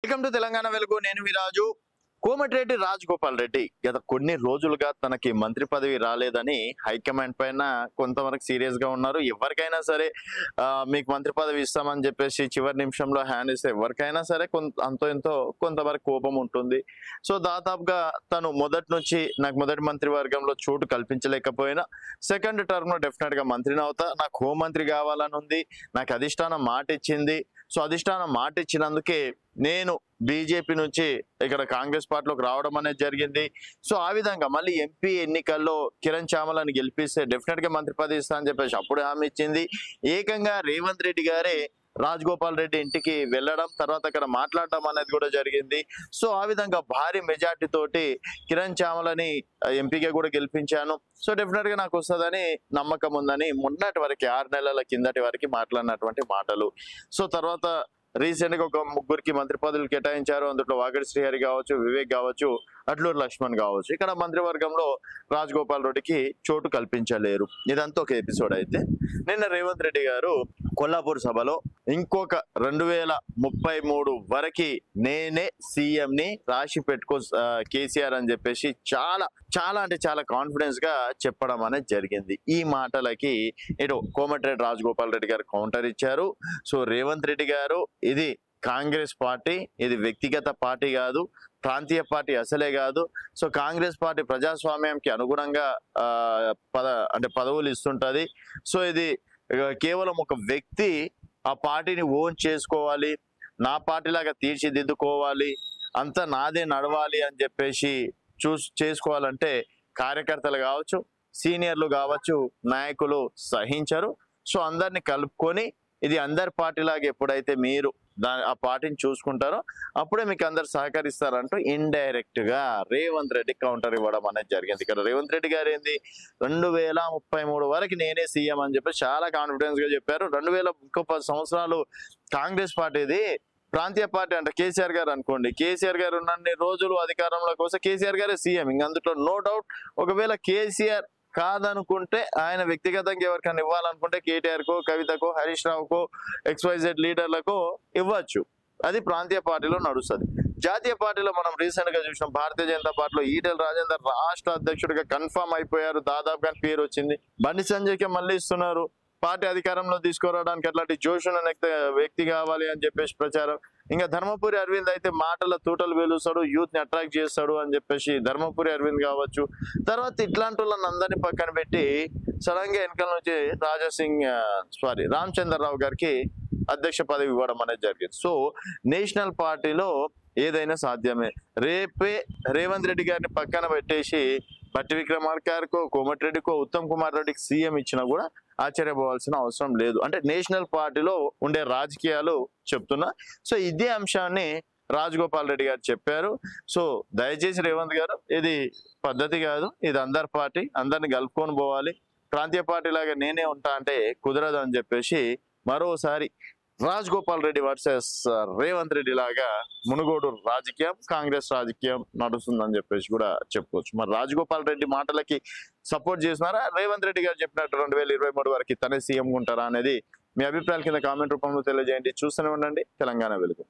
Welcome to Telangana వెలుగు. నేను మీ రాజు. కోమటిరెడ్డి రాజగోపాల్ రెడ్డి గత కొన్ని రోజులుగా తనకి మంత్రి పదవి రాలేదని హైకమాండ్ పైన కొంతవరకు సీరియస్ గా ఉన్నారు. ఎవరికైనా సరే మీకు మంత్రి పదవి ఇస్తామని చెప్పేసి చివరి నిమిషంలో హ్యాండ్ ఇస్తే ఎవరికైనా సరే అంతో ఎంతో కొంతవరకు కోపం ఉంటుంది. సో దాదాపుగా తను మొదటి నుంచి నాకు మొదటి మంత్రివర్గంలో చోటు కల్పించలేకపోయినా సెకండ్ టర్మ్ లో డెఫినెట్ గా మంత్రిని అవుతా, నాకు హోంమంత్రి కావాలని ఉంది, నాకు అధిష్టానం మాట ఇచ్చింది. సో అధిష్టానం మాట ఇచ్చినందుకే నేను బీజేపీ నుంచి ఇక్కడ కాంగ్రెస్ పార్టీలోకి రావడం అనేది జరిగింది. సో ఆ విధంగా మళ్ళీ ఎంపీ ఎన్నికల్లో కిరణ్ చామలని గెలిపిస్తే డెఫినెట్ గా మంత్రి పదవి ఇస్తా అని చెప్పేసి అప్పుడు హామీ ఇచ్చింది. ఏకంగా రేవంత్ రెడ్డి గారే రాజగోపాల్ రెడ్డి ఇంటికి వెళ్ళడం, తర్వాత అక్కడ మాట్లాడడం అనేది కూడా జరిగింది. సో ఆ విధంగా భారీ మెజార్టీ తోటి కిరణ్ చామలని ఎంపీగా కూడా గెలిపించాను. సో డెఫినెట్ గా నాకు వస్తుందని నమ్మకం ఉందని మొన్నటి వరకు 6 నెలల కిందటి వరకు మాట్లాడినటువంటి మాటలు. సో తర్వాత రీసెంట్ గా ఒక ముగ్గురికి మంత్రి పదవులు కేటాయించారు. అందులో వాగడి శ్రీహరి కావచ్చు, వివేక్ కావచ్చు, అడ్లూరు లక్ష్మణ్ కావచ్చు. ఇక్కడ మంత్రివర్గంలో రాజగోపాల్ రెడ్డికి చోటు కల్పించలేరు. ఇదంతా ఒక ఎపిసోడ్. అయితే నిన్న రేవంత్ రెడ్డి గారు కొల్లాపూర్ సభలో ఇంకొక 2033 వరకు నేనే సీఎం ని రాసి పెట్టుకో కేసీఆర్ అని చెప్పేసి చాలా అంటే చాలా కాన్ఫిడెన్స్ గా చెప్పడం అనేది జరిగింది. ఈ మాటలకి ఇటు కోమటిరెడ్డి రాజగోపాల్ రెడ్డి గారు కౌంటర్ ఇచ్చారు. సో రేవంత్ రెడ్డి గారు ఇది కాంగ్రెస్ పార్టీ, ఇది వ్యక్తిగత పార్టీ కాదు, ప్రాంతీయ పార్టీ అసలే కాదు. సో కాంగ్రెస్ పార్టీ ప్రజాస్వామ్యంకి అనుగుణంగా పదవులు ఇస్తుంటది. సో ఇది కేవలం ఒక వ్యక్తి ఆ పార్టీని ఓన్ చేసుకోవాలి, నా పార్టీ లాగా తీర్చిదిద్దుకోవాలి, అంతా నాదే నడవాలి అని చెప్పేసి చేసుకోవాలంటే కార్యకర్తలు కావచ్చు, సీనియర్లు కావచ్చు, నాయకులు సహించరు. సో అందరిని కలుపుకొని ఇది అందరి పార్టీ లాగా ఎప్పుడైతే మీరు ఆ పార్టీని చూసుకుంటారో అప్పుడే మీకు అందరు సహకరిస్తారంటూ ఇండైరెక్ట్ గా రేవంత్ రెడ్డి కౌంటర్ ఇవ్వడం అనేది జరిగింది. ఇక్కడ రేవంత్ రెడ్డి గారు ఏంది 2033 వరకు నేనే సీఎం అని చెప్పి చాలా కాన్ఫిడెన్స్ గా చెప్పారు. 10 సంవత్సరాలు కాంగ్రెస్ పార్టీది ప్రాంతీయ పార్టీ అంటే కేసీఆర్ గారు అనుకోండి, కేసీఆర్ గారు ఉన్నన్ని రోజులు అధికారంలోకి వస్తే కేసీఆర్ గారే సీఎం. ఇంక అందులో నో డౌట్. ఒకవేళ కేసీఆర్ కాదనుకుంటే ఆయన వ్యక్తిగతంగా ఎవరికైనా ఇవ్వాలనుకుంటే కేటీఆర్ కో, కవితకో, హరీష్ రావుకో, XYZ లీడర్లకు ఇవ్వచ్చు. అది ప్రాంతీయ పార్టీలో నడుస్తుంది. జాతీయ పార్టీలో మనం రీసెంట్ గా చూసినాం. భారతీయ జనతా పార్టీలో ఈటెల రాజేందర్ రాష్ట్ర అధ్యక్షుడిగా కన్ఫర్మ్ అయిపోయారు. దాదాపుగా పేరు వచ్చింది. బండి సంజయ్కి మళ్ళీ ఇస్తున్నారు. పార్టీ అధికారంలో తీసుకురావడానికి అట్లాంటి జోషున్న వ్యక్తి కావాలి అని చెప్పేసి ప్రచారం. ఇంకా ధర్మపురి అరవింద్ అయితే మాటల తూటలు వేలుస్తాడు, యూత్ ని అట్రాక్ట్ చేస్తాడు అని చెప్పేసి ధర్మపురి అరవింద్ కావచ్చు. తర్వాత ఇట్లాంటి వాళ్ళని అందరినీ పక్కన పెట్టి సడన్ గా వెనకాల నుంచి రామచంద్రరావు గారికి అధ్యక్ష పదవి ఇవ్వడం అనేది జరిగింది. సో నేషనల్ పార్టీలో ఏదైనా సాధ్యమే. రేపే రేవంత్ రెడ్డి గారిని పక్కన పెట్టేసి బట్టి విక్రమార్క గారికో, కోమటిరెడ్డికో, ఉత్తమ్ కుమార్ రెడ్డికి సీఎం ఇచ్చినా కూడా ఆశ్చర్యపోవాల్సిన అవసరం లేదు. అంటే నేషనల్ పార్టీలో ఉండే రాజకీయాలు చెప్తున్నా. సో ఇదే అంశాన్ని రాజగోపాల్ రెడ్డి గారు చెప్పారు. సో దయచేసి రేవంత్ గారు, ఇది పద్ధతి కాదు, ఇది అందరి పార్టీ, అందరిని కలుపుకొని పోవాలి. ప్రాంతీయ పార్టీ లాగా నేనే ఉంటా అంటే కుదరదు అని చెప్పేసి మరోసారి రాజగోపాల్ రెడ్డి వర్సెస్ రేవంత్ రెడ్డి లాగా మునుగోడు రాజకీయం, కాంగ్రెస్ రాజకీయం నడుస్తుందని చెప్పేసి కూడా చెప్పుకోవచ్చు. మరి రాజగోపాల్ రెడ్డి మాటలకి సపోర్ట్ చేసినారా, రేవంత్ రెడ్డి గారు చెప్పినట్టు 2023 వరకు తనే సీఎం ఉంటారా అనేది మీ అభిప్రాయాల కింద కామెంట్ రూపంలో తెలియజేయండి. చూస్తూనే ఉండండి తెలంగాణ వెలుగు.